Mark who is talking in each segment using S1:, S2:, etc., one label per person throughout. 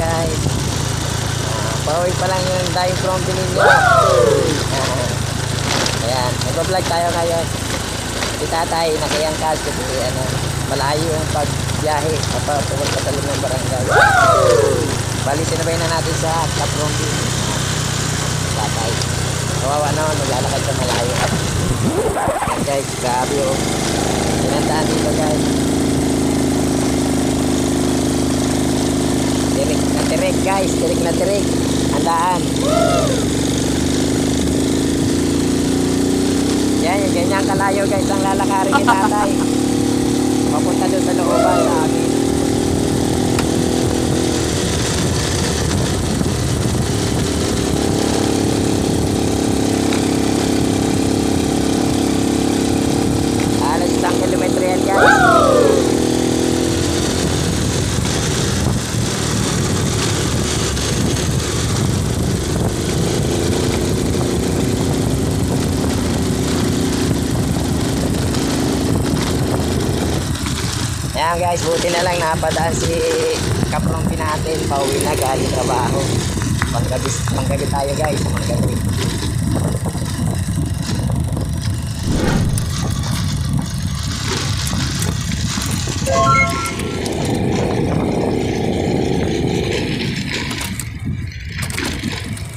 S1: guys. Pauwi pa lang yung dahil from ninyo. Ayan, nag-vlog tayo ngayon. Si tatay nakayangkas kasi malayo yung pagbiyahe kapag pumunta sa loob ng barangay. Bali sinabay na natin sa Kaprombi. Tatay kawawa naman, maglalakad sa malayo. Ayan guys, grabe oh. Pinandaan dito guys. Tirik na tirik guys, tirik na tirik. Handaan. Yan, yung ganyan kalayo guys ang lalakarin ni tatay. Papunta doon sa looban sa amin. Alas 1 kilometro yan guys. Ayan guys, buti na lang napadaan si Kaprombi natin. Pauwi na galing trabaho. Panggabi tayo guys, panggabi.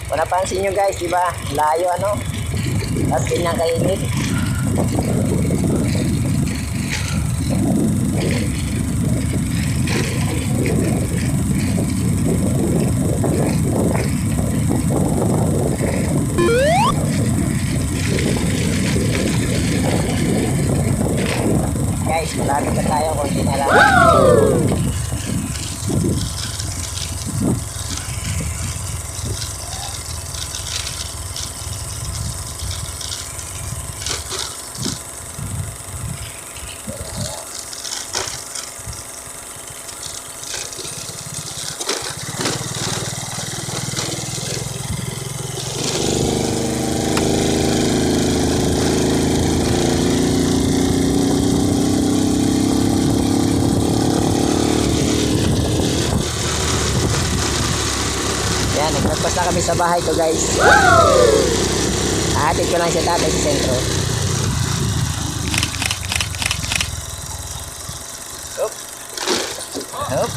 S1: Kung napansin nyo guys, diba? Layo ano? Tapos ganyan kainit. Guys, malapit na tayo, konti na lang. Ayan, nagpagpas na kami sa bahay ko guys. Ahatid ko lang si tatay sa sentro. Hop. Hop.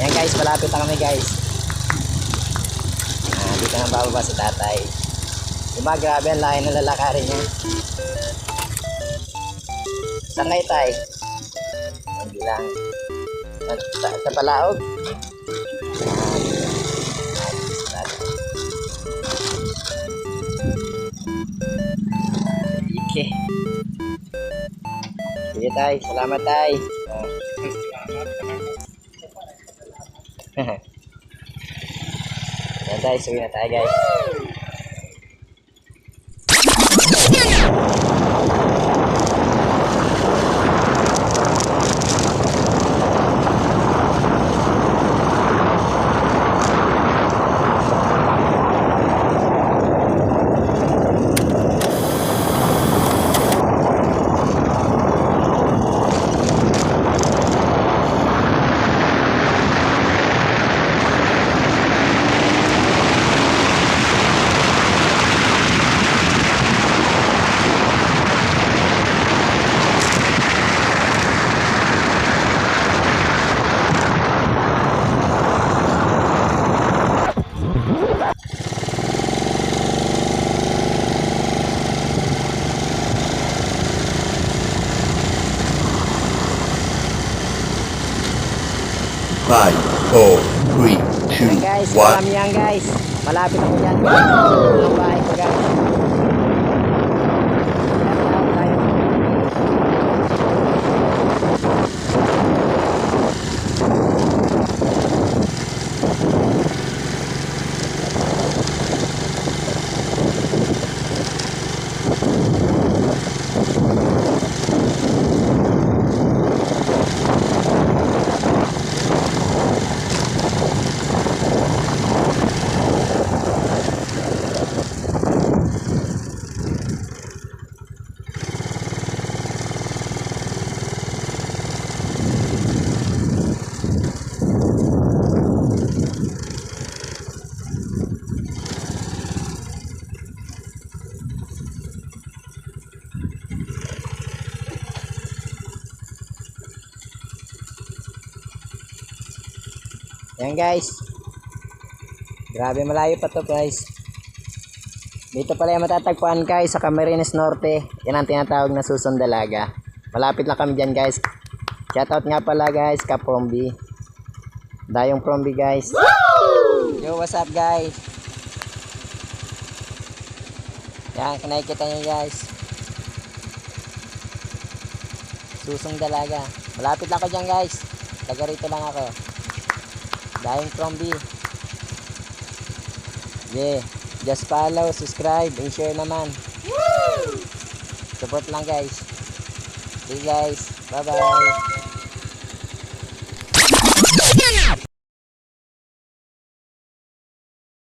S1: Ayan guys, malapit na kami guys. Dito na bababa si tatay. Diba, grabe ang layo ng lalakarin niya. Saan kayo tay? Hindi lang. Sa Palaog? Okay. Sige tay, salamat tay. Yan guys, suwi na tayo guys.
S2: Five, four, three, two,
S1: Ayan guys,
S2: one.
S1: marami yan guys. Malapit ako dyan guys. Ang bahay ko guys. Yan guys. Grabe malayo pa to guys. Dito pala yung matatagpuan guys sa Camarines Norte. Yan ang tinatawag na Susong Dalaga. Malapit lang kami dyan guys. Shoutout nga pala guys ka Prombi. Dayong Prombi guys. Yo, what's up guys? Yan, nakikita nyo guys. Susong Dalaga. Malapit lang ako dyan guys. Taga rito lang ako. Dayong Prombi. Yeah. Just follow, subscribe, and share naman. Support lang guys. Okay guys. Bye bye.